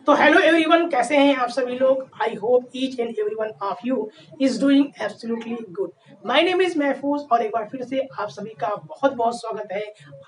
तो hello everyone, कैसे हैं आप सभी लोग। I hope each and everyone of you is doing absolutely good. My name is महफूज और एक बार फिर से आप सभी का बहुत बहुत स्वागत है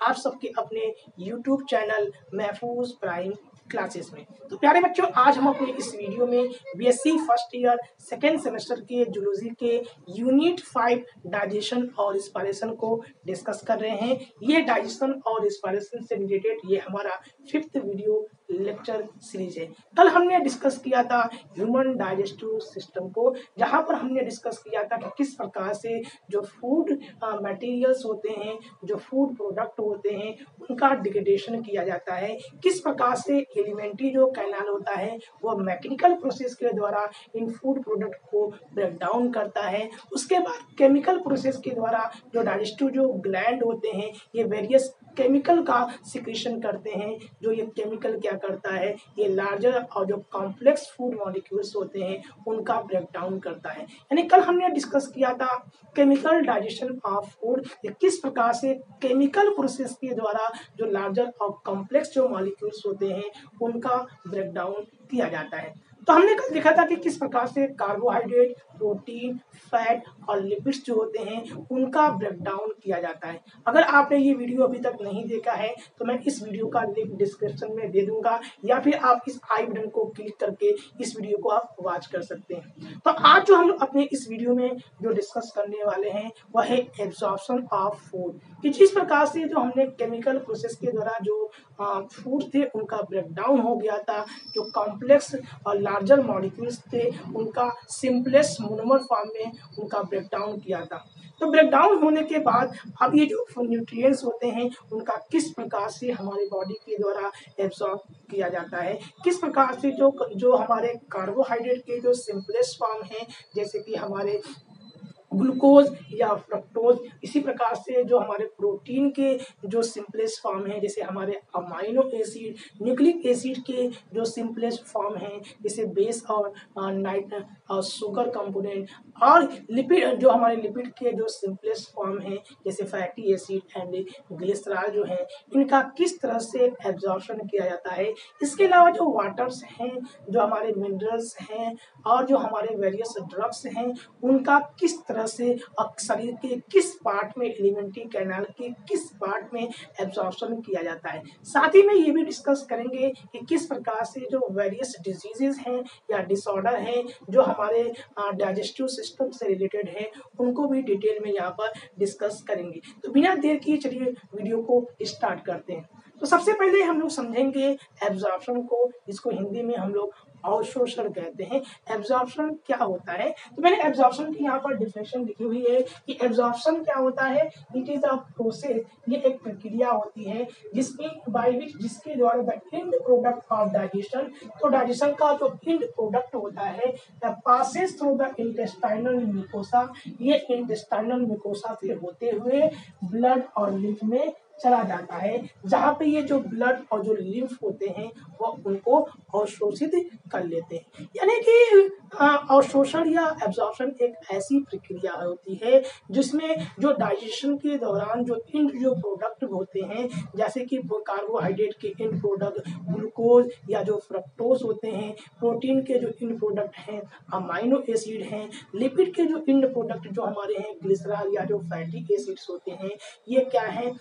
आप सबके अपने यूट्यूब चैनल महफूज प्राइम क्लासेस में। तो प्यारे बच्चों, आज हम अपने इस वीडियो में BSc first year second semester के जूलॉजी के यूनिट 5 डाइजेशन और रिस्पायरेशन को डिस्कस कर रहे हैं। ये डाइजेशन और रिस्पायरेशन से रिलेटेड ये हमारा 5th वीडियो लेक्चर सीरीज है। कल हमने डिस्कस किया था ह्यूमन डाइजेस्टिव सिस्टम को, जहां पर हमने डिस्कस किया था कि किस प्रकार से जो फूड मटेरियल्स होते हैं, जो फूड प्रोडक्ट होते हैं, उनका डिग्रेडेशन किया जाता है। किस प्रकार से एलिमेंट्री जो कैनाल होता है वो मैकेनिकल प्रोसेस के द्वारा इन फूड प्रोडक्ट को ब्रेक डाउन करता है। उसके बाद केमिकल प्रोसेस के द्वारा जो डाइजेस्टिव जो ग्लैंड होते हैं ये वेरियस केमिकल का सिक्रीशन करते हैं। जो ये केमिकल क्या करता है, ये लार्जर और जो कॉम्प्लेक्स फूड मॉलिक्यूल्स होते हैं उनका ब्रेक डाउन करता है। यानी कल हमने डिस्कस किया था केमिकल डाइजेशन ऑफ फूड, किस प्रकार से केमिकल प्रोसेस के द्वारा जो लार्जर और कॉम्प्लेक्स जो मॉलिक्यूल्स होते हैं उनका ब्रेक डाउन किया जाता है। तो हमने कल देखा था कि किस प्रकार से कार्बोहाइड्रेट, प्रोटीन, फैट और लिपिड्स जो होते हैं उनका ब्रेक डाउन किया जाता है। अगर आपने ये वीडियो अभी तक नहीं देखा है तो मैं इस वीडियो का लिंक डिस्क्रिप्शन में दे दूंगा, या फिर आप इस आई बटन को क्लिक करके इस वीडियो को आप वॉच कर सकते हैं। तो आज जो हम अपने इस वीडियो में जो डिस्कस करने वाले हैं वह है एब्जॉर्प्शन ऑफ फूड, कि जिस प्रकार से जो हमने केमिकल प्रोसेस के द्वारा जो फूड थे उनका ब्रेक डाउन हो गया था, जो कॉम्प्लेक्स और लार्जर मॉलिक्यूल्स थे उनका सिंपलेस्ट मोनोमर फॉर्म में उनका ब्रेक डाउन किया था। तो ब्रेक डाउन होने के बाद अब ये जो न्यूट्रिएंट्स होते हैं उनका किस प्रकार से हमारे बॉडी के द्वारा एब्जॉर्ब किया जाता है, किस प्रकार से जो हमारे कार्बोहाइड्रेट के जो सिंपलेस्ट फॉर्म हैं जैसे कि हमारे ग्लूकोज या फ्रक्टोज, इसी प्रकार से जो हमारे प्रोटीन के जो सिंपलेस्ट फॉर्म है जैसे हमारे अमाइनो एसिड, न्यूक्लिक एसिड के जो सिंपलेस्ट फॉर्म है जैसे बेस और शुगर कंपोनेंट, और लिपिड जो हमारे लिपिड के जो सिंपलेस्ट फॉर्म है जैसे फैटी एसिड एंड ग्लिसरॉल जो है, इनका किस तरह से एब्जॉर्प्शन किया जाता है। इसके अलावा जो वाटर्स हैं, जो हमारे मिनरल्स हैं और जो हमारे वेरियस ड्रग्स हैं उनका किस तरह से शरीर के किस पार्ट में, एलिमेंट्री कैनाल के किस पार्ट में एब्जॉर्प्शन किया जाता है। साथ ही में ये भी डिस्कस करेंगे कि किस प्रकार से जो वेरियस डिजीजेस हैं या डिसऑर्डर हैं जो हमारे डाइजेस्टिव सिस्टम से रिलेटेड है उनको भी डिटेल में यहाँ पर डिस्कस करेंगे। तो बिना देर किए चलिए वीडियो को स्टार्ट करते हैं। तो सबसे पहले हम लोग समझेंगे एब्जॉर्प्शन को, जिसको हिंदी में हम लोग अवशोषण कहते हैं। एब्जॉर्प्शन क्या होता है, तो मैंने एब्जॉर्प्शन की यहाँ पर डिफिनेशन लिखी हुई है कि एब्जॉर्प्शन क्या होता है। इट इज अ प्रोसेस, ये एक प्रक्रिया होती है जिसके द्वारा the end product of digestion, तो डाइजेशन का जो एंड प्रोडक्ट होता है passes through the intestinal mucosa, ये इंटेस्टाइनल म्यूकोसा से होते हुए ब्लड और लिम्फ में चला जाता है, जहाँ पे ये जो ब्लड और जो लिम्फ होते हैं वो उनको अवशोषित कर लेते हैं। यानी कि अवशोषण या एब्जॉर्प्शन एक ऐसी प्रक्रिया होती है जिसमें जो डाइजेशन के दौरान जो प्रोडक्ट होते हैं जैसे कि कार्बोहाइड्रेट के इन प्रोडक्ट ग्लूकोज या जो फ्रक्टोज होते हैं, प्रोटीन के जो इन प्रोडक्ट हैं अमाइनो एसिड हैं, लिपिड के जो इन प्रोडक्ट जो हमारे हैं ग्लिसरॉल या जो फैटी एसिड्स होते हैं, ये क्या है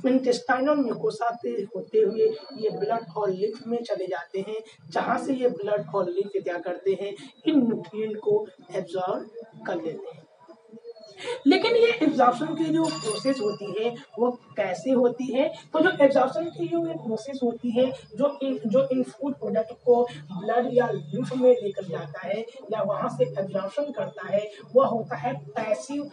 इंटेस्टाइनल म्यूकोसा से होते हुए ये ब्लड और लिम्फ में चले जाते हैं, जहां से ये ब्लड और लिम्फ क्या करते हैं, इन न्यूट्रिएंट को एब्जॉर्ब कर लेते हैं। लेकिन ये एब्जॉर्प्शन की जो प्रोसेस होती है वो कैसे होती है, तो जो एब्जॉर्प्शन की जो प्रोसेस होती है जो इन फूड प्रोडक्ट को ब्लड या लिम्फ में लेकर जाता है या वहां से एब्जॉर्प्शन करता है वह होता है पैसिव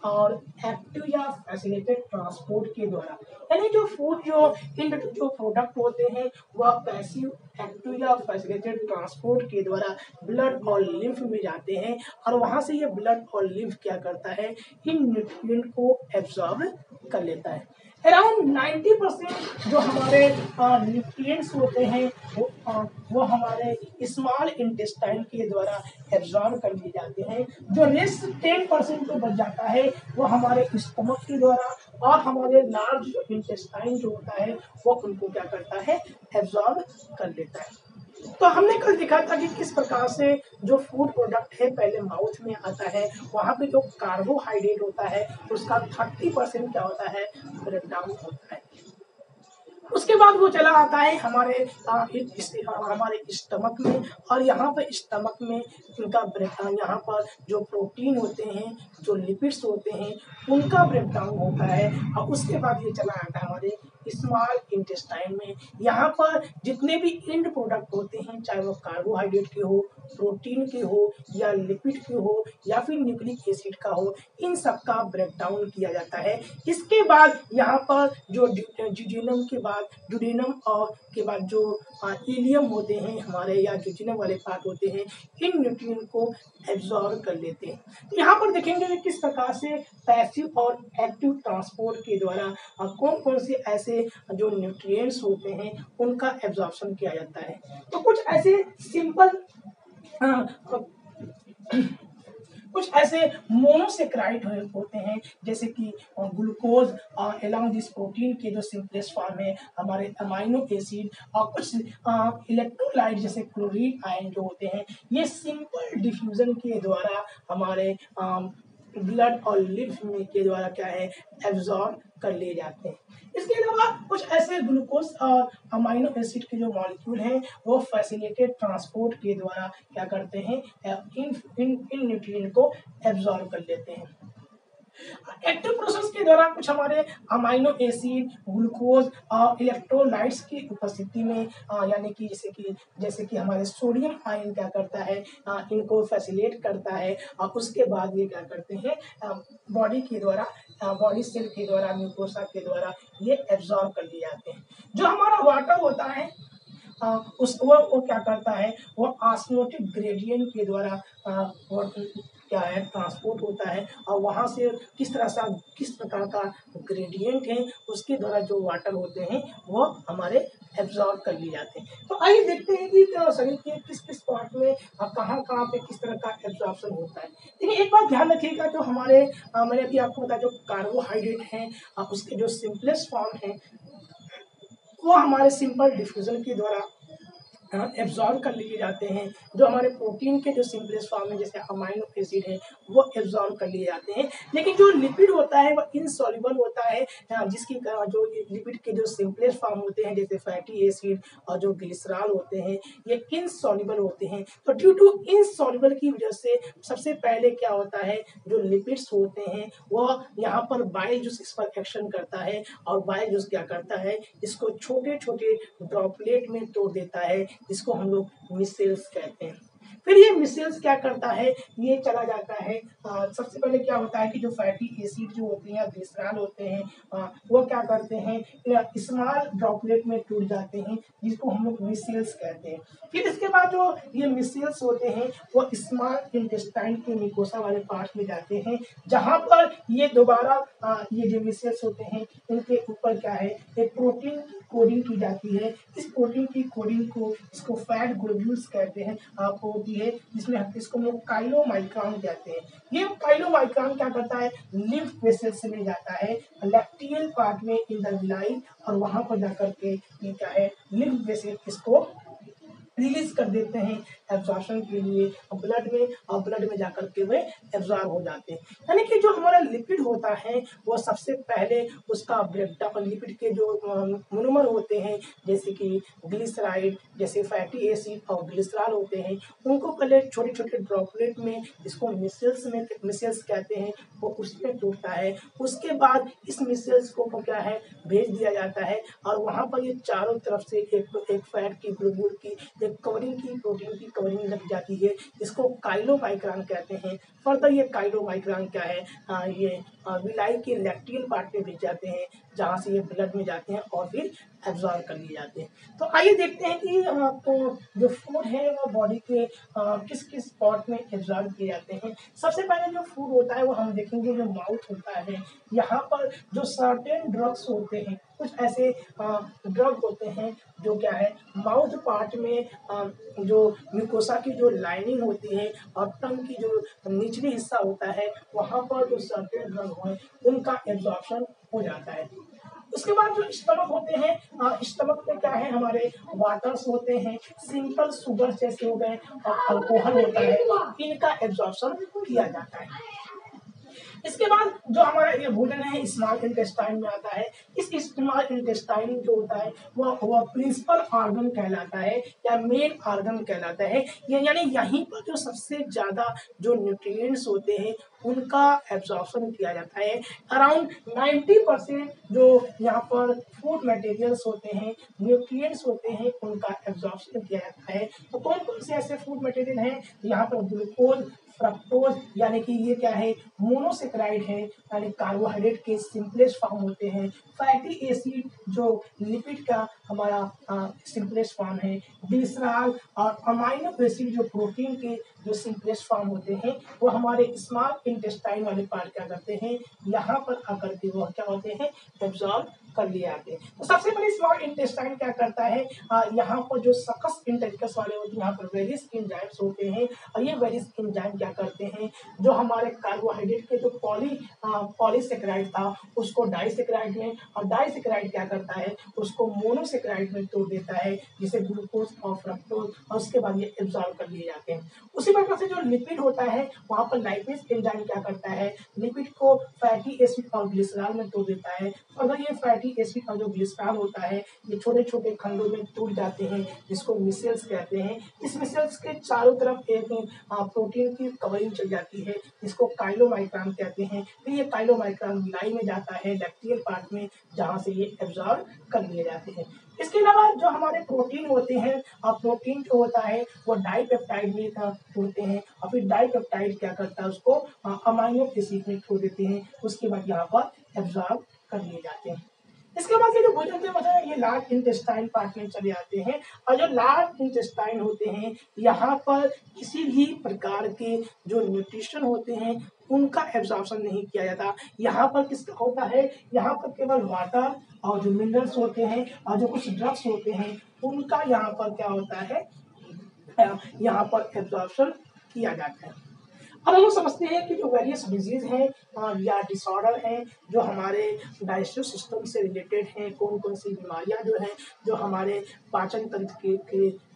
और एक्टिव या फैसिलिटेटेड ट्रांसपोर्ट के द्वारा। यानी जो फूड जो प्रोडक्ट होते हैं वह पैसिव, एक्टिव या फैसिलिटेटेड ट्रांसपोर्ट के द्वारा ब्लड और लिम्फ में जाते हैं और वहां से ये ब्लड और लिम्फ क्या करता है, इन न्यूट्रिएंट को एब्जॉर्ब कर लेता है। अराउंड 90% जो हमारे न्यूट्रिएंट्स होते हैं वो हमारे स्मॉल इंटेस्टाइन के द्वारा एब्जॉर्ब कर लिए जाते हैं। जो रेस्ट 10% जो बच जाता है वो हमारे स्टमक के द्वारा और हमारे लार्ज इंटेस्टाइन जो होता है वो उनको क्या करता है, एब्जॉर्ब कर लेता है। तो हमने कल देखा था कि किस प्रकार से जो फूड प्रोडक्ट है पहले माउथ में आता है, वहाँ पे जो कार्बोहाइड्रेट होता है उसका 30% क्या होता है, ब्रेक डाउन होता है। उसके बाद वो चला आता है हमारे स्टमक में, और यहाँ पर स्टमक में इनका ब्रेकडाउन, यहाँ पर जो प्रोटीन होते हैं, जो लिपिड्स होते हैं, उनका ब्रेकडाउन होता है। और उसके बाद ये चला आता है हमारे स्मॉल इंटेस्टाइन में। यहाँ पर जितने भी एंड प्रोडक्ट होते हैं, चाहे वो कार्बोहाइड्रेट के हो, प्रोटीन के हो, या लिपिड के हो, या फिर न्यूक्लिक एसिड का हो, इन सब का ब्रेकडाउन किया जाता है। इसके बाद यहाँ पर जो ड्यूडेनम और के बाद जो इलियम होते हैं हमारे, या ड्यूडेनम वाले पार्ट होते हैं, इन न्यूट्रिएंट को एब्जॉर्ब कर लेते हैं। तो यहाँ पर देखेंगे कि किस प्रकार से पैसिव और एक्टिव ट्रांसपोर्ट के द्वारा कौन कौन से ऐसे जो न्यूट्रिएंट्स होते हैं उनका एब्जॉर्प्शन किया जाता है। तो कुछ ऐसे सिंपल कुछ ऐसे मोनोसेक्राइड होते हैं, जैसे कि ग्लूकोज एलॉन्ग दिस प्रोटीन के जो सिंपलेस्ट फॉर्म है, हमारे अमाइनो एसिड, और कुछ इलेक्ट्रोलाइट जैसे क्लोरीन आयन जो होते हैं, ये सिंपल डिफ्यूजन के द्वारा हमारे ब्लड और लिम्फ में के द्वारा क्या है, एब्जॉर्ब कर लिए जाते हैं। इसके अलावा कुछ ऐसे ग्लूकोज और अमाइनो एसिड के जो मॉलिक्यूल हैं वो फैसिलिटेटेड ट्रांसपोर्ट के द्वारा क्या करते हैं, इन न्यूट्रिएंट को एब्जॉर्ब कर लेते हैं। एक्टिव प्रोसेस के दौरान कुछ हमारे अमाइनो एसिड, ग्लूकोज और इलेक्ट्रोलाइट्स की उपस्थिति में यानी कि जैसे कि हमारे सोडियम आयन क्या करता है, इनको फैसिलिटेट करता है, और उसके बाद ये क्या करते हैं, बॉडी के द्वारा, बॉडी सेल के द्वारा, म्यूकोसा के द्वारा ये एब्जॉर्ब कर लिए जाते हैं। जो हमारा वाटर होता है वो क्या करता है, वो ऑस्मोटिक ग्रेडियंट के द्वारा क्या है, ट्रांसपोर्ट होता है, और वहां से किस प्रकार का ग्रेडियंट है, उसके द्वारा जो वाटर होते हैं वो हमारे एब्जॉर्ब कर लिए जाते हैं। तो आइए देखते हैं कि शरीर के किस किस पार्ट में कहाँ कहाँ पे किस तरह का एब्जॉर्प्शन होता है। लेकिन एक बात ध्यान रखिएगा, जो हमारे मैंने अभी आपको बताया जो कार्बोहाइड्रेट हैं, उसके जो सिंपलेस्ट फॉर्म है वो हमारे सिंपल डिफ्यूजन के द्वारा एब्जॉर्ब कर लिए जाते हैं। जो हमारे प्रोटीन के जो सिंपलेस्ट फॉर्म है, जैसे अमाइनो एसिड है, वो एब्जॉर्ब कर लिए जाते हैं। लेकिन जो लिपिड होता है वो इनसॉल्युबल होता है, जिसकी जो लिपिड के जो सिंपलेस्ट फॉर्म होते हैं, जैसे फैटी एसिड और जो ग्लिसरॉल होते हैं, ये इनसॉल्युबल होते हैं। तो ड्यू टू इनसॉल्युबल की वजह से सबसे पहले क्या होता है, जो लिपिड्स होते हैं वो यहाँ पर बाइल जूस इस पर एक्शन करता है, और बाइल जूस क्या करता है, इसको छोटे छोटे ड्रॉपलेट में तोड़ देता है, इसको हम लोग मिसेल्स कहते हैं। फिर ये मिसेल्स क्या करता है, ये चला जाता है, सबसे पहले क्या होता है कि जो फैटी एसिड जो होते हैं, ग्लिसरॉल होते हैं, वो क्या करते हैं, स्मॉल ड्रॉपलेट में टूट जाते हैं, जिसको हम लोग मिसेल्स कहते हैं। फिर इसके बाद जो ये मिसेल्स होते हैं वो स्मॉल इंटेस्टाइन के म्यूकोसा वाले पार्ट में जाते हैं, जहां पर ये दोबारा ये जो मिसेल्स होते हैं इनके ऊपर क्या है, एक प्रोटीन की कोडिंग की जाती है। इस प्रोटीन की कोडिंग को इसको फैट ग्लोब्यूल्स कहते हैं, होती है, जिसमें इसको हम लोग काइलोमाइक्रॉन कहते हैं। ये काइलोमाइक्रॉन क्या करता है, लिम्फ वेसल्स में जाता है, लैक्टियल पार्ट में इन द विलाई, और वहां पर जाकर के ये क्या है, लिम्फ वेसल इसको रिलीज कर देते हैं एब्जॉर्प्शन के लिए ब्लड में, और ब्लड में जाकर के वे एब्जॉर्ब हो जाते हैं। यानी कि जो हमारा लिपिड होता है वो सबसे पहले उसका ब्रेकडाउन, लिपिड के जो मोनोमर होते हैं, जैसे कि ग्लिसराइड, जैसे फैटी एसिड और ग्लिसरॉल होते हैं, उनको पहले छोटे छोटे ड्रॉपलेट में, इसको मिसेल्स कहते हैं, वो उसमें टूटता है। उसके बाद इस मिसेल्स को क्या है, भेज दिया जाता है, और वहाँ पर ये चारों तरफ से एक फैट की, ग्लोब्यूल की एक कवरिंग की, प्रोटीन की कवरिंग लग जाती है, इसको काइलोमाइक्रॉन कहते हैं। फर्दर ये काइलोमाइक्रॉन क्या है, ये विलाई के लैक्टियल पार्ट में भेज जाते हैं, जहाँ से ये ब्लड में जाते हैं और फिर एब्जॉर्ब कर लिए जाते हैं। तो आइए देखते हैं कि तो जो फूड है वो बॉडी के किस किस पार्ट में एब्जॉर्ब किए जाते हैं। सबसे पहले जो फूड होता है वो हम देखेंगे, जो माउथ होता है, यहाँ पर जो सर्टेन ड्रग्स होते हैं, कुछ ऐसे ड्रग होते हैं जो क्या है, माउथ पार्ट में जो म्यूकोसा की जो लाइनिंग होती है और टंग की जो निचली हिस्सा होता है, वहाँ पर जो सर्टेन ड्रग है उनका एब्जॉर्प्शन हो जाता है। उसके बाद जो स्टमक होते हैं, स्टमक में क्या है, हमारे वाटर्स होते हैं, सिंपल शुगर जैसे हो गए और अल्कोहल होता है, इनका एब्जॉर्प्शन किया जाता है। इसके बाद जो हमारा ये भोजन है स्मॉल इंटेस्टाइन में आता है। इस स्मॉल इंटेस्टाइन जो होता है वह प्रिंसिपल ऑर्गन कहलाता है या मेन ऑर्गन कहलाता है। ये यानी यहीं पर जो सबसे ज्यादा जो न्यूट्रिएंट्स होते हैं उनका एब्जॉर्प्शन किया जाता है। अराउंड 90% जो यहाँ पर फूड मटेरियल्स होते हैं, न्यूट्रिएंट्स होते हैं, उनका एब्जॉर्प्शन किया जाता है। तो कौन कौन से ऐसे फूड मटेरियल हैं, यहाँ पर ग्लूकोज, फ्रक्टोज यानी कि ये क्या है, मोनोसेक्राइड है, यानी कार्बोहाइड्रेट के सिंपलेस्ट फॉर्म होते हैं। फैटी एसिड जो लिपिड का हमारा सिंपलेस्ट फॉर्म है। ग्लिसरॉल और अमाइनो एसिड जो प्रोटीन के जो सिंपलेस्ट फॉर्म होते हैं, वो हमारे स्मॉल इंटेस्टाइन वाले पार्ट क्या करते हैं, यहाँ पर आकर के वो क्या होते हैं, एब्जॉर्ब कर लिए जाते हैं। तो सबसे पहले स्मॉल इंटेस्टाइन क्या करता है, यहाँ पर जो सकस इंटेस्टिस वाले होते हैं, यहाँ पर वेरियस एंजाइम्स होते हैं और ये वेरियस एंजाइम क्या करते हैं, जो हमारे कार्बोहाइड्रेट के जो पॉलीसेक्राइड था उसको डाइसेक्राइड में, और डाइसेक्राइड क्या करता है, उसको मोनोसेक्राइड में तोड़ देता है, जिसे ग्लूकोज और फ्रक्टोज, और उसके बाद ये एब्जॉर्ब कर लिए जाते हैं। उसी प्रकार से जो लिपिड होता है वहां पर लाइपेज एंजाइम क्या करता है, लिपिड को फैटी एसिड और ग्लिसरॉल में तोड़ देता है। अगर ये फैटी एसिड और जो ग्लिसरॉल होता है ये छोटे छोटे खंडों में टूट जाते हैं, जिसको मिसेल्स कहते हैं। इस मिसेल्स के चारों तरफ एक प्रोटीन की कवरिंग चल जाती है, जिसको काइलोमाइक्रान कहते हैं। फिर ये काइलोमाइक्रान लाई में जाता है बैक्टीरियल पार्ट में, जहां से ये एब्जॉर्ब कर लिए जाते हैं। इसके अलावा जो हमारे प्रोटीन होते हैं, प्रोटीन जो होता है वो डाइपेप्टाइड में होते हैं, और फिर डाइपेप्टाइड क्या करता है, उसको अमाइनो एसिड में छोड़ देते हैं, उसके बाद यहाँ पर एब्जॉर्ब कर लिए जाते हैं। इसके बाद ये जो भोजन के मतलब है ये लार्ज इंटेस्टाइन पार्ट में चले आते हैं, और जो लार्ज इंटेस्टाइन होते हैं यहाँ पर किसी भी प्रकार के जो न्यूट्रिशन होते हैं उनका एब्जॉर्प्शन नहीं किया जाता। यहाँ पर किसका होता है, यहाँ पर केवल वाटर और जो मिनरल्स होते हैं और जो कुछ ड्रग्स होते हैं उनका यहाँ पर क्या होता है, यहाँ पर एब्जॉर्प्शन किया जाता है। अब हम लोग समझते हैं कि जो वेरियस डिजीज हैं या डिसऑर्डर हैं जो हमारे डाइजेस्टिव सिस्टम से रिलेटेड हैं, कौन कौन सी बीमारियां जो हैं जो हमारे पाचन तंत्र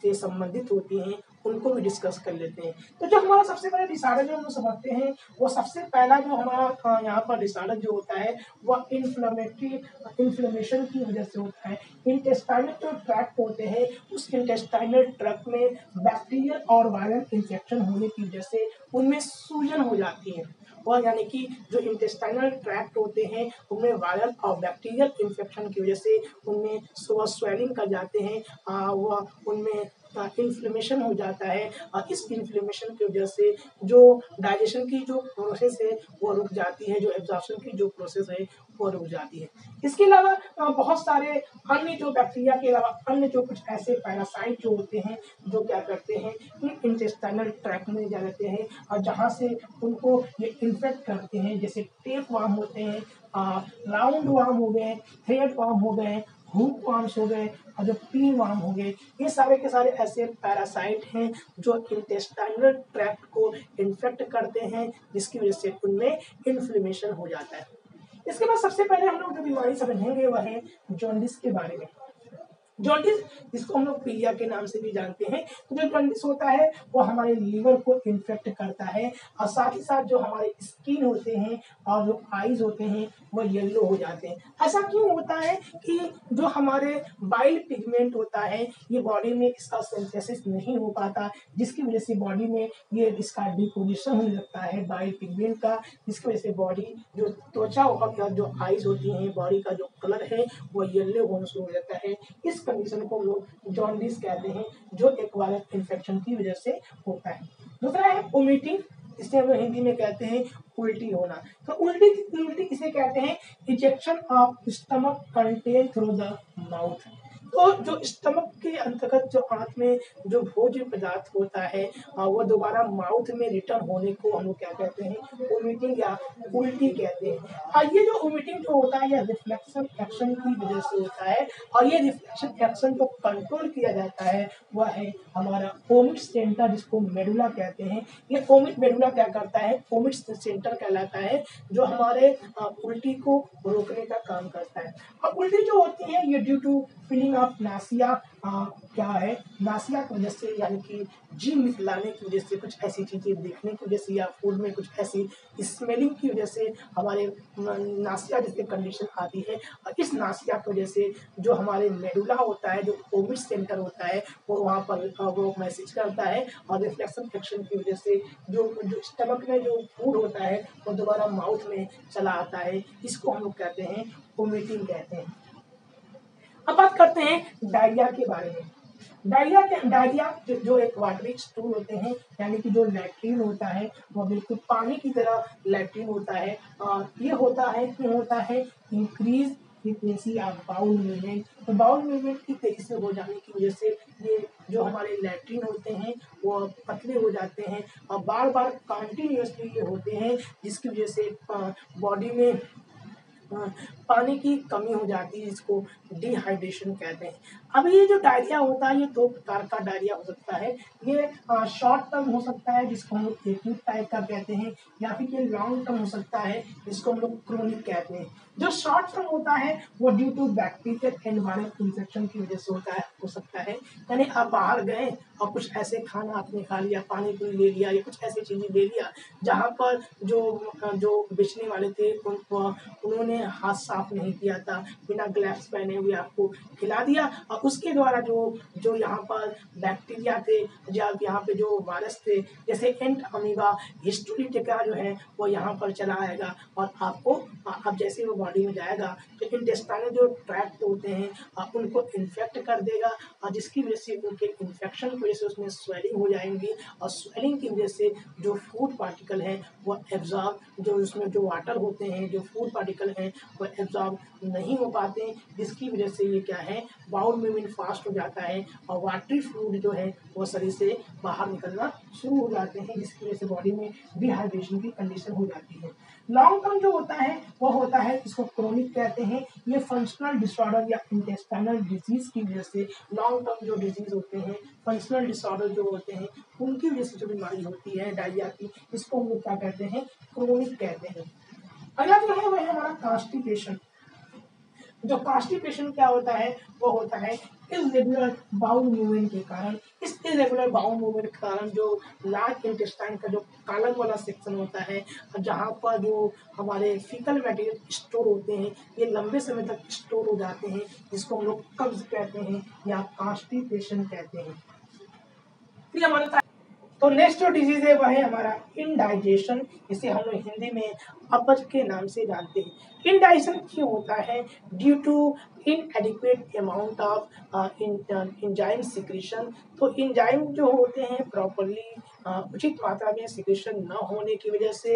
के संबंधित होती हैं, उनको भी डिस्कस कर लेते हैं। तो जो हमारा सबसे बड़ा डिसऑर्डर जो हम लोग समझते हैं, वो सबसे पहला जो हमारा यहाँ पर डिसऑर्डर जो होता है वह इन्फ्लेमेशन की वजह से होता है। इंटेस्टाइनल जो ट्रैक्ट होते हैं उस इंटेस्टाइनल ट्रैक्ट में बैक्टीरियल और वायरल इन्फेक्शन होने की वजह से उनमें सूजन हो जाती है, और यानी कि जो इंटेस्टाइनल ट्रैक्ट होते हैं उनमें वायरल और बैक्टीरियल इन्फेक्शन की वजह से उनमें स्वेलिंग कर जाते हैं, वह उनमें इन्फ्लेमेशन हो जाता है, और इस इन्फ्लेमेशन की वजह से जो डाइजेशन की जो प्रोसेस है वो रुक जाती है, जो एब्जॉर्प्शन की जो प्रोसेस है वो रुक जाती है। इसके अलावा बहुत सारे अन्य जो बैक्टीरिया के अलावा अन्य जो कुछ ऐसे पैरासाइट जो होते हैं जो क्या करते हैं कि इंटेस्टाइनल ट्रैक्ट में जाते हैं और जहाँ से उनको ये इन्फेक्ट करते हैं, जैसे टेप वार्म होते हैं, राउंड वार्म हो गए, थ्रेड वार्म हो गए, हुक वार्म्स हो गए और जो पी वार्म हो गए, ये सारे के सारे ऐसे पैरासाइट हैं जो इंटेस्टाइनल ट्रैक्ट को इन्फेक्ट करते हैं, जिसकी वजह से उनमें इन्फ्लेमेशन हो जाता है। इसके बाद सबसे पहले हम लोग जो बीमारी समझेंगे वह है जॉन्डिस के बारे में। जॉन्डिस जिसको हम लोग पीलिया के नाम से भी जानते हैं, तो जो जॉन्डिस होता है वो हमारे लीवर को इन्फेक्ट करता है, और साथ ही साथ जो हमारे स्किन होते हैं और जो आईज होते हैं वो येलो हो जाते हैं। ऐसा क्यों होता है कि जो हमारे बाइल पिगमेंट होता है ये बॉडी में इसका सिंथेसिस नहीं हो पाता, जिसकी वजह से बॉडी में ये इसका डिपोजिशन होने लगता है बाइल पिगमेंट का, जिसकी वजह से बॉडी जो त्वचा और जो आईज होती हैं, बॉडी का जो कलर है वो येलो होना शुरू हो जाता है। इस कंडीशन को हम लोग जॉन्डिस कहते हैं, जो एक वायरल इन्फेक्शन की वजह से होता है। दूसरा है वोमिटिंग, इसे हम हिंदी में कहते हैं उल्टी होना। तो उल्टी किसे कहते हैं, ejection of stomach content through the mouth, तो जो स्टमक के अंतर्गत जो आंत में जो भोज्य पदार्थ होता है वो दोबारा माउथ में रिटर्न होने को हम लोग क्या कहते हैं, वोमिटिंग या उल्टी कहते हैं। ये जो वोमिटिंग जो होता है, यह रिफ्लेक्शन एक्शन की वजह से होता है, और ये रिफ्लेक्शन एक्शन को कंट्रोल किया जाता है वह है हमारा ओमिट सेंटर, जिसको मेडुला कहते हैं। ये ओमिट मेडुला क्या करता है, ओमिट सेंटर कहलाता है, जो हमारे उल्टी को रोकने का काम करता है। और उल्टी जो होती है ये due to feeling of nausea, क्या है, नासिया की वजह से, यानी कि जी मिलाने की वजह से, कुछ ऐसी चीजें देखने की वजह से, या फूड में कुछ ऐसी स्मेलिंग की वजह से हमारे नासिया जैसे कंडीशन आती है। और इस नासिया की वजह से जो हमारे मेडुला होता है, जो ओमिट सेंटर होता है, वो वहाँ पर वो मैसेज करता है, और रिफ्लेक्शन एक्शन की वजह से जो जो स्टमक में जो फूड होता है वो दोबारा माउथ में चला आता है। इसको हम लोग कहते हैं वोमिटिंग कहते हैं। अब बात करते हैं डायरिया के बारे में। डायरिया जो एक वाटरी स्टूल होते हैं, यानी कि जो लैट्रिन होता है वो बिल्कुल पानी की तरह लैट्रिन होता है। ये होता है क्यों होता है, increase frequency of bowel movement. तो बाउल मूवमेंट की तेजी से हो जाने की वजह से ये जो हमारे लैट्रिन होते हैं वो पतले हो जाते हैं, और बार बार कंटिन्यूसली ये होते हैं, जिसकी वजह से बॉडी में पानी की कमी हो जाती है, जिसको डिहाइड्रेशन कहते हैं। अब ये जो डायरिया होता है, ये दो प्रकार का डायरिया हो सकता है। ये शॉर्ट टर्म हो सकता है, जिसको हम लोग एक्यूट टाइप का कहते हैं, या फिर ये लॉन्ग टर्म हो सकता है, जिसको हम लोग क्रोनिक कहते हैं। जो शॉर्ट टर्म होता है वो due to bacterial and viral infection की वजह से होता है, हो सकता है। यानी आप बाहर गए और कुछ ऐसे खाना आपने खा लिया, पानी पूरी ले लिया, या कुछ ऐसी चीजें ले लिया जहाँ पर जो बेचने वाले थे उन्होंने हाथ साफ नहीं किया था, बिना ग्लव्स पहने हुए आपको खिला दिया, और उसके द्वारा जो जो यहाँ पर बैक्टीरिया थे, या यहाँ पे जो वायरस थे, जैसे एंट अमीबा, हिस्टोलिटिका जो है वो यहाँ पर चला आएगा, और आपको अब जैसे वो बॉडी में जाएगा तो इंटेस्टाइनल जो ट्रैक्ट होते हैं उनको इन्फेक्ट कर देगा, और जिसकी वजह से उनके इन्फेक्शन की वजह से उसमें स्वेलिंग हो जाएंगी, और स्वेलिंग की वजह से जो फूड पार्टिकल है वो एब्जॉर्ब, जो उसमें जो वाटर होते हैं, जो फूड पार्टिकल हैं वो एब्जॉर्ब नहीं हो पाते, जिसकी वजह से ये क्या है, बाउल मूवमेंट फास्ट हो जाता है, और वाटरी फ्लूइड जो है वो शरीर से बाहर निकलना शुरू हो जाते हैं, जिसकी वजह से बॉडी में डिहाइड्रेशन की कंडीशन हो जाती है। लॉन्ग टर्म जो होता है वो होता है, इसको क्रोनिक कहते हैं। ये फंक्शनल डिसऑर्डर या इंटेस्टाइनल डिजीज की वजह से, लॉन्ग टर्म जो डिजीज होते हैं, फंक्शनल डिसऑर्डर जो होते हैं, उनकी वजह से जो बीमारी होती है डायरिया की, इसको हम लोग क्या कहते हैं, क्रोनिक कहते हैं। अगला जो है वह है हमारा कॉन्स्टिपेशन। जो कॉन्स्टिपेशन क्या होता है, वो होता है इरेगुलर बाउल मूवमेंट के कारण। इस इरेगुलर बाउल मूवमेंट के कारण जो लार्ज इंटेस्टाइन का जो कॉलम वाला सेक्शन होता है, जहाँ पर जो हमारे फीकल मटेरियल स्टोर होते हैं, ये लंबे समय तक स्टोर हो जाते हैं, जिसको हम लोग कब्ज कहते हैं या कॉन्स्टिपेशन कहते हैं। फिर हमारे तो नेक्स्ट जो डिजीज है वह है हमारा इनडाइजेशन, इसे हम लोग हिंदी में अपच के नाम से जानते हैं। इनडाइजेशन क्यों होता है, due to inadequate amount of enzyme secretion. तो एंजाइम जो होते हैं प्रॉपरली उचित मात्रा में सिक्रीशन न होने की वजह से,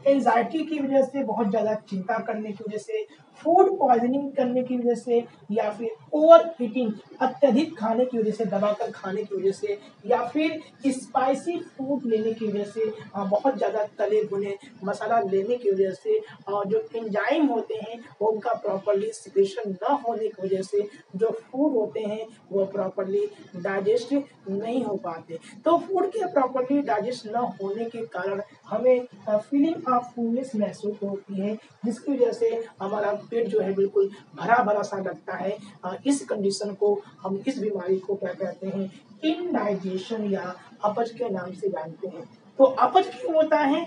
एंजाइटी की वजह से, बहुत ज़्यादा चिंता करने की वजह से, फूड पॉइजनिंग करने की वजह से, या फिर ओवर ईटिंग, अत्यधिक खाने की वजह से, दबाकर खाने की वजह से, या फिर स्पाइसी फूड लेने की वजह से, बहुत ज़्यादा तले भुने मसाला लेने की वजह से, और जो एंजाइम होते हैं वो उनका प्रॉपरली सिक्रेशन न होने की वजह से जो फूड होते हैं वो प्रॉपरली डाइजेस्ट नहीं हो पाते। तो फूड के प्रॉपरली डाइजेस्ट न होने के कारण हमें फीलिंग ऑफ फुलनेस महसूस होती है, जिसकी वजह से हमारा पेट जो है बिल्कुल भरा भरा सा लगता है। इस कंडीशन को हम, इस बीमारी को क्या कहते हैं, इनडाइजेशन या अपच के नाम से जानते हैं। तो अपच क्यों होता है,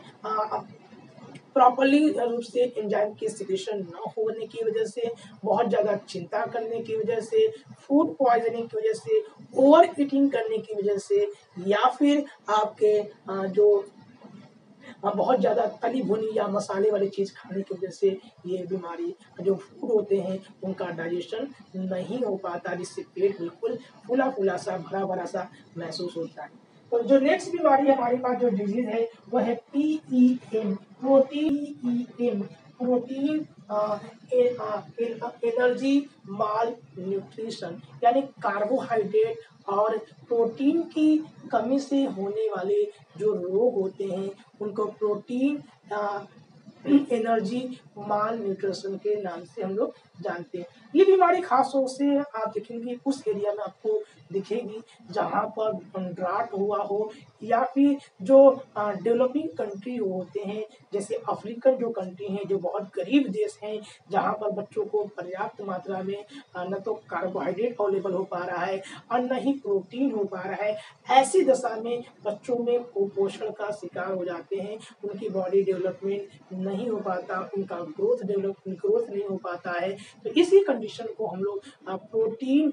प्रॉपरली रूप से एंजाइम की सिक्रेशन न होने की वजह से, बहुत ज़्यादा चिंता करने की वजह से, फूड पॉइजनिंग की वजह से, ओवर ईटिंग करने की वजह से, या फिर आपके जो बहुत ज़्यादा तली भुनी या मसाले वाली चीज़ खाने की वजह से ये बीमारी, जो फूड होते हैं उनका डाइजेशन नहीं हो पाता, जिससे पेट बिल्कुल फूला फूला सा, भरा भरा सा महसूस होता है। तो जो नेक्स्ट बीमारी हमारे पास जो डिजीज है वो है PEM, प्रोटीन एनर्जी माल न्यूट्रिशन, यानी कार्बोहाइड्रेट और प्रोटीन की कमी से होने वाले जो रोग होते हैं उनको प्रोटीन एनर्जी माल न्यूट्रिशन के नाम से हम लोग जानते हैं। ये बीमारी खास तौर से आप देखेंगे उस एरिया में आपको दिखेगी जहाँ पर ड्राट हुआ हो, या फिर जो डेवलपिंग कंट्री होते हैं, जैसे अफ्रीकन जो कंट्री हैं, जो बहुत गरीब देश हैं, जहाँ पर बच्चों को पर्याप्त मात्रा में न तो कार्बोहाइड्रेट अवेलेबल हो पा रहा है और न ही प्रोटीन हो पा रहा है। ऐसी दशा में बच्चों में कुपोषण का शिकार हो जाते हैं, उनकी बॉडी डेवलपमेंट नहीं हो पाता, उनका ग्रोथ नहीं हो पाता है। तो इसी कंडीशन को हम लोग प्रोटीन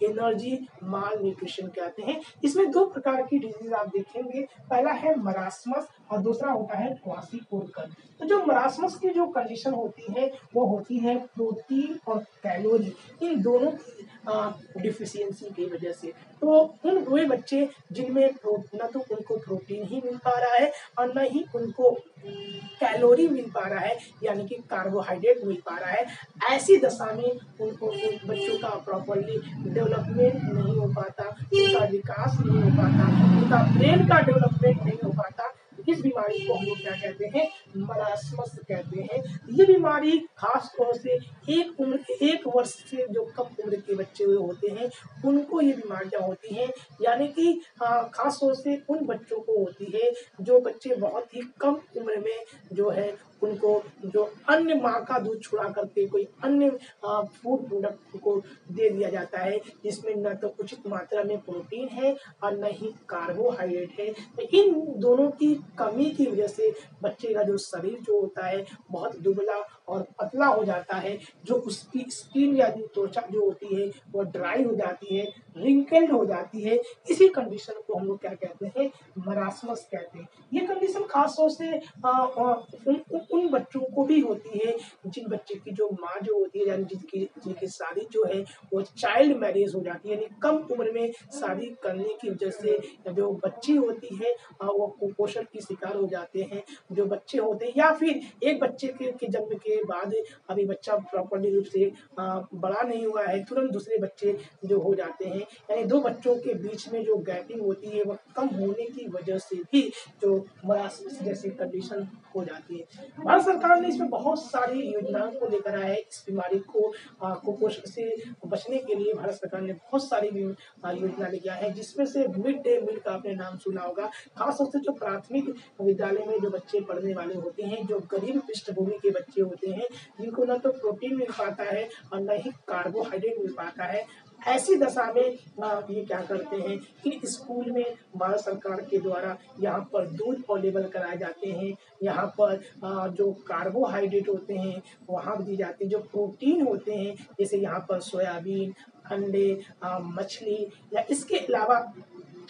एनर्जी माल न्यूट्रिशन कहते हैं। इसमें दो प्रकार की डिजीज आप देखेंगे, पहला है मरासमस और दूसरा होता है क्वाशीओरकर। तो जो मरासमस की जो कंडीशन होती है वो होती है प्रोटीन और कैलोरी इन दोनों की डिफिशियंसी की वजह से। तो उन वे बच्चे जिनमें न तो उनको प्रोटीन ही मिल पा रहा है और न ही उनको कैलोरी मिल पा रहा है, यानी कि कार्बोहाइड्रेट मिल पा रहा है, ऐसी दशा में उनको उन बच्चों का प्रॉपरली डेवलपमेंट नहीं हो पाता, उनका विकास नहीं हो पाता, उनका ब्रेन का डेवलपमेंट नहीं हो पाता। इस बीमारी को हम लोग क्या कहते हैं, मरासमस कहते हैं। ये बीमारी खास तौर से एक वर्ष से जो कम उम्र के बच्चे हुए होते हैं उनको ये बीमारियां होती हैं, यानी कि खास तौर से उन बच्चों को होती है जो बच्चे बहुत ही कम उम्र में जो है उनको जो अन्य माँ का दूध छुड़ा करके कोई अन्य फूड प्रोडक्ट को दे दिया जाता है जिसमें न तो उचित मात्रा में प्रोटीन है और न ही कार्बोहाइड्रेट है। तो इन दोनों की कमी की वजह से बच्चे का जो शरीर जो होता है बहुत दुबला और पतला हो जाता है, जो उसकी स्किन या त्वचा जो होती है वो ड्राई हो जाती है, रिंकल्ड हो जाती है। इसी कंडीशन को हम लोग क्या कहते हैं, मरासमस कहते हैं। ये कंडीशन खास तौर से उन बच्चों को भी होती है जिन बच्चे की जो माँ जो होती है, यानी जिनकी शादी जो है वो चाइल्ड मैरिज हो जाती है, यानी कम उम्र में शादी करने की वजह से जो बच्ची होती है वो कुपोषण की शिकार हो जाते हैं। जो बच्चे होते हैं या फिर एक बच्चे के जन्म के बाद अभी बच्चा प्रॉपर्ली रूप से बड़ा नहीं हुआ है, तुरंत दूसरे बच्चे जो हो जाते हैं, यानी दो बच्चों के बीच में जो गैपिंग होती है वह कम होने की वजह से भी जो मरासमस जैसी कंडीशन हो जाती है। भारत सरकार ने इसमें बहुत सारी योजनाओं को लेकर आया है। इस बीमारी को कुपोषण से बचने के लिए भारत सरकार ने बहुत सारी योजना लेके आया है, जिसमें से मिड डे मील का आपने नाम सुना होगा। खासतौर से जो प्राथमिक विद्यालय में जो बच्चे पढ़ने वाले होते हैं, जो गरीब पृष्ठभूमि के बच्चे होते हैं, जिनको न तो प्रोटीन मिल पाता है और न ही कार्बोहाइड्रेट मिल पाता है, ऐसी दशा में ये क्या करते हैं कि स्कूल में भारत सरकार के द्वारा यहाँ पर दूध अवेलेबल कराए जाते हैं, यहाँ पर जो कार्बोहाइड्रेट होते हैं वहाँ दिए जाते हैं, जो प्रोटीन होते हैं जैसे यहाँ पर सोयाबीन, अंडे, मछली, या इसके अलावा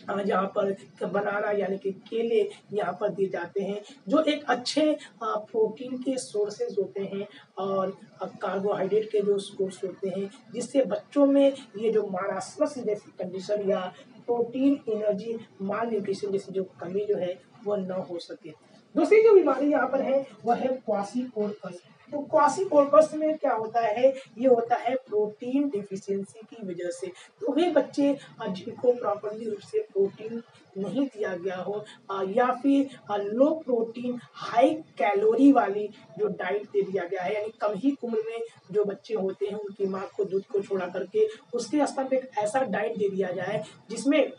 यहाँ पर बनाना यानी कि केले यहाँ पर दिए जाते हैं, जो एक अच्छे प्रोटीन के सोर्सेज होते हैं और कार्बोहाइड्रेट के जो सोर्स होते हैं, जिससे बच्चों में ये जो मारासमस जैसी कंडीशन या प्रोटीन एनर्जी माल न्यूट्रिशन जैसी जो कमी जो है वो न हो सके। दूसरी जो बीमारी यहाँ पर है वह है क्वाशीओरकर। तो क्वाशीओरकर में क्या होता है, ये होता है प्रोटीन डिफिशियंसी की वजह से। तो वे बच्चे जिनको प्रॉपरली रूप से प्रोटीन नहीं दिया गया हो या फिर लो प्रोटीन हाई कैलोरी वाली जो डाइट दे दिया गया है, यानी कम ही उम्र में जो बच्चे होते हैं उनकी माँ को दूध को छोड़ा करके उसके स्थान पे एक ऐसा डाइट दे दिया जाए जिसमें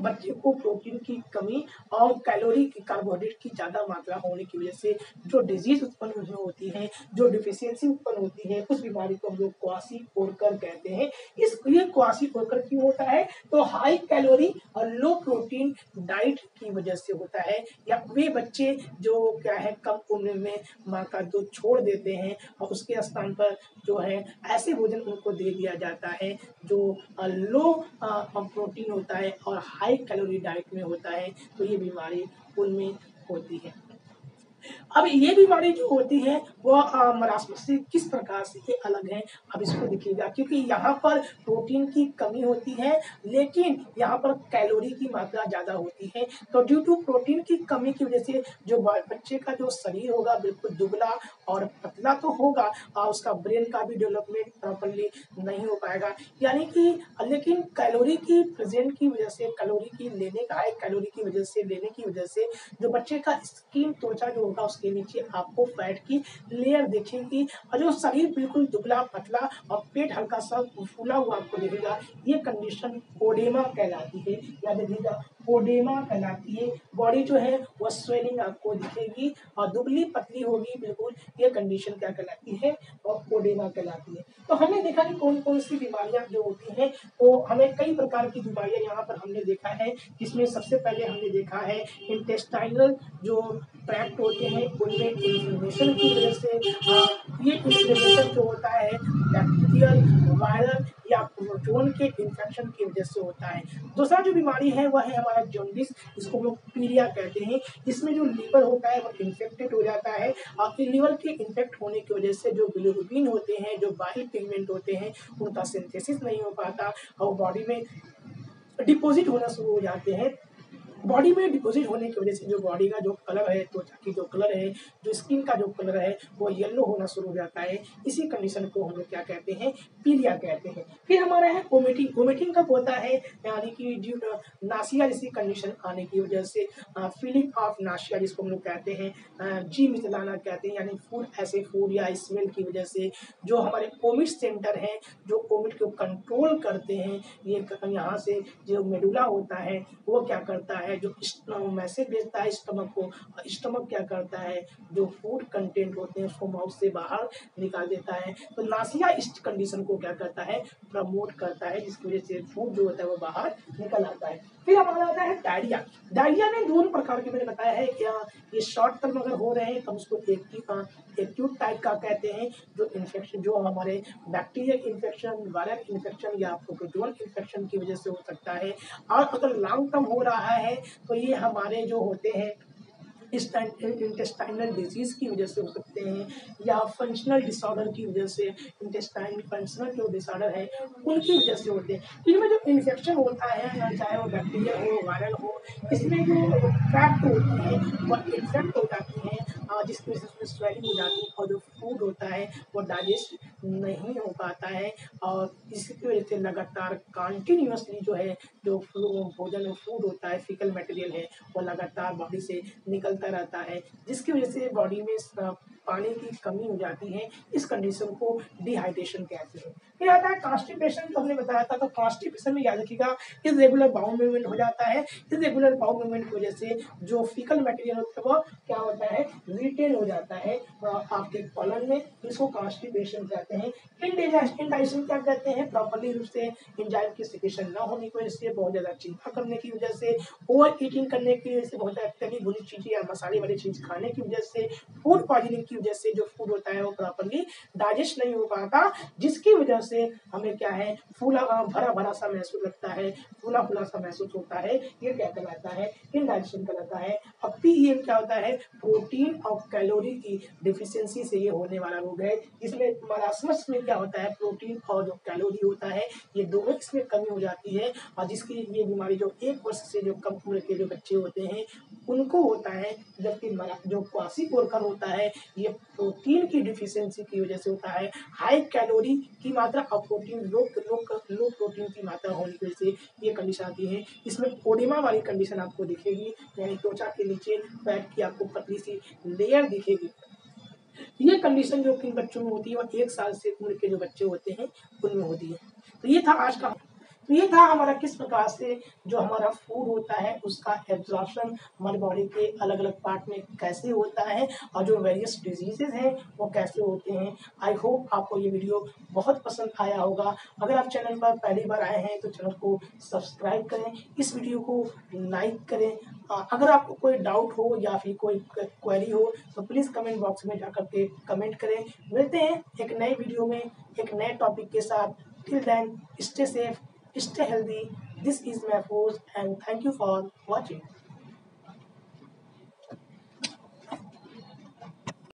बच्चे को प्रोटीन की कमी और कैलोरी की कार्बोहाइड्रेट की ज़्यादा मात्रा होने की वजह से जो डिजीज उत्पन्न होती है, जो डिफिशियंसी उत्पन्न होती है, उस बीमारी को हम लोग क्वाशीओरकर कहते हैं। ये क्वाशीओरकर क्यों होता है, तो हाई कैलोरी और लो प्रोटीन डाइट की वजह से होता है, या वे बच्चे जो क्या है कम उम्र में माँ का दूध छोड़ देते हैं और उसके स्थान पर जो है ऐसे भोजन उनको दे दिया जाता है जो लो प्रोटीन होता है और हाई कैलोरी डाइट में होता है, तो ये बीमारी उनमें होती है। अब ये बीमारी जो होती है वो मरासमस से किस प्रकार से ये अलग है, अब इसको देखिएगा, क्योंकि यहाँ पर प्रोटीन की कमी होती है लेकिन यहाँ पर कैलोरी की मात्रा ज़्यादा होती है। तो ड्यू टू प्रोटीन की कमी की वजह से जो बच्चे का जो शरीर होगा बिल्कुल दुबला और पतला तो होगा और उसका ब्रेन का भी डेवलपमेंट प्रॉपरली नहीं हो पाएगा, यानी कि लेकिन कैलोरी की प्रेजेंट की वजह से, कैलोरी की लेने का हाई कैलोरी की वजह से लेने की वजह से जो बच्चे का स्किन त्वचा जो होगा उसके नीचे आपको फैट की लेयर दिखेगी और जो शरीर बिल्कुल दुबला पतला और पेट हल्का सा फूला हुआ आपको दिखेगा। ये कंडीशन ओडेमा कहलाती है, याद रखिएगा ओडेमा कहलाती है। बॉडी जो है वो स्वेलिंग आपको दिखेगी और दुबली पतली होगी बिल्कुल, ये कंडीशन क्या कहलाती है और ओडेमा कहलाती है। तो हमने देखा कि कौन कौन सी बीमारियां जो होती हैं, तो हमें कई प्रकार की बीमारियां यहाँ पर हमने देखा है। इसमें सबसे पहले हमने देखा है इंटेस्टाइनल जो ट्रैक्ट होते हैं उनमें इन्फ्लेमेशन की वजह से ये इन्फ्लेमेशन जो होता है बैक्टीरियल, वायरल या प्रोटोन के इन्फेक्शन की वजह से होता है। दूसरा जो बीमारी है वह है हमारा जॉन्डिस, जिसको हम लोग पीलिया कहते हैं। इसमें जो लीवर होता है वो इन्फेक्टेड हो जाता है और लीवर के इन्फेक्ट होने की वजह से जो बिलिरुबिन होते हैं, जो बाइल पिगमेंट होते हैं, उनका सिंथेसिस नहीं हो पाता और बॉडी में डिपॉजिट होना शुरू हो जाते हैं। बॉडी में डिपॉजिट होने की वजह से जो बॉडी का जो कलर है, त्वचा की जो कलर है, जो स्किन का जो कलर है वो येलो होना शुरू हो जाता है। इसी कंडीशन को हम लोग क्या कहते हैं, पीलिया कहते हैं। फिर हमारा है वोमिटिंग। वोमिटिंग कब होता है, यानी कि ड्यू नासिया जैसी कंडीशन आने की वजह से, फीलिंग ऑफ नासिया जिसको हम लोग कहते हैं, जी मिचलाना कहते हैं, यानी फूड ऐसे फूड या स्मेल की वजह से जो हमारे वोमिट सेंटर हैं, जो वोमिट को कंट्रोल करते हैं, ये यहाँ से जो मेडुला होता है वो क्या करता है, जो मैसेज भेजता है स्टमक को, स्टमक क्या करता है, जो फूड कंटेंट होते हैं उसको माउथ से बाहर निकाल देता है। तो नासिया इस कंडीशन को क्या करता है, प्रमोट करता है, जिसकी वजह से फूड जो होता है वो बाहर निकल आता है। फिर हमारा आता है डायरिया। डायरिया में दोनों प्रकार के मैंने बताया है, क्या ये शॉर्ट टर्म अगर हो रहे हैं तो उसको एक्यूट टाइप का कहते हैं, जो इन्फेक्शन जो हमारे बैक्टीरियल इन्फेक्शन, वायरल इन्फेक्शन या प्रोटोजोअल इन्फेक्शन की वजह से हो सकता है। और अगर लॉन्ग टर्म हो रहा है तो ये हमारे जो होते हैं इंटेस्टाइनल डिजीज की वजह से हो सकते हैं या फंक्शनल डिसऑर्डर की वजह से, इंटेस्टाइन फंक्शनल जो डिसऑर्डर है उनकी वजह से होते हैं। इनमें जो इन्फेक्शन होता है, चाहे वो बैक्टीरिया हो, वायरल हो, इसमें जो ट्रैक्ट होती है वो इन्फेक्ट हो जाती है, जिसकी वजह से उसमें स्वेलिंग हो जाती है और जो फूड होता है वो डाइजेस्ट नहीं हो पाता है और इसकी वजह से लगातार कंटिन्यूसली जो है जो भोजन फूड होता है, फिकल मटेरियल है, वो लगातार बॉडी से निकलता रहता है, जिसकी वजह से बॉडी में पानी की कमी हो जाती है। इस कंडीशन को डिहाइड्रेशन कहते हैं। फिर आता है कॉन्स्टिपेशन, तो हमने बताया था। तो कॉन्स्टिपेशन में याद रखिएगा इरेगुलर बाउल मूवमेंट हो जाता है। इरेगुलर बाउल मूवमेंट की वजह से जो फिकल मटेरियल होता है वो क्या होता है, रिटेन हो जाता है आपके कॉलन में, इसको कॉन्स्टिपेशन कहते हैं। इंडाइजेशन क्या कहते हैं, प्रॉपर्ली रूप से एंजाइम की सिक्रेशन ना होने की वजह से, बहुत ज्यादा चिंता करने की वजह से, ओवर ईटिंग करने की वजह से, बहुत ज्यादा तली भुनी चीजें या मसाले वाली चीज खाने की वजह से, फूड पॉइजनिंग की वजह से जो फूड होता है वो प्रॉपर्ली डाइजेस्ट नहीं हो पाता, जिसकी वजह से हमें क्या है, फूला भरा भरा सा महसूस लगता है, फूला फूला सा महसूस होता है। ये क्या कहलाता है, इंडाइजेशन कहलाता है। अब पीईएम क्या होता है, प्रोटीन और कैलोरी की डिफिशियंसी से ये होने वाला रोग है। इसमें मरासमस में क्या होता है, प्रोटीन और जो कैलोरी होता है ये दोनों इसमें कमी हो जाती है और जिसकी ये बीमारी जो 1 वर्ष से जो कम उम्र के जो बच्चे होते हैं उनको होता है। जबकि जो क्वासीपोरकर होता है ये प्रोटीन की डिफिशियंसी की वजह से होता है, हाई कैलोरी की मात्रा और प्रोटीन लो प्रोटीन की मात्रा होने की वजह से ये कंडीशन आती है। इसमें ओडेमा वाली कंडीशन आपको दिखेगी, यानी त्वचा के नीचे फैट की आपको पतली सी लेयर दिखेगी। ये कंडीशन जो किन बच्चों में होती है वो 1 साल से उम्र के जो बच्चे होते हैं उनमें होती है। तो ये था आज का, तो ये था हमारा किस प्रकार से जो हमारा फूड होता है उसका एब्जॉर्प्शन हमारी बॉडी के अलग अलग पार्ट में कैसे होता है और जो वेरियस डिजीजेज हैं वो कैसे होते हैं। आई होप आपको ये वीडियो बहुत पसंद आया होगा। अगर आप चैनल पर पहली बार आए हैं तो चैनल को सब्सक्राइब करें, इस वीडियो को लाइक करें। अगर आपको कोई डाउट हो या फिर कोई क्वेरी हो तो प्लीज़ कमेंट बॉक्स में जाकर के कमेंट करें। मिलते हैं एक नए वीडियो में एक नए टॉपिक के साथ। Till then, stay safe, stay healthy. This is Mahfouz and thank you for watching.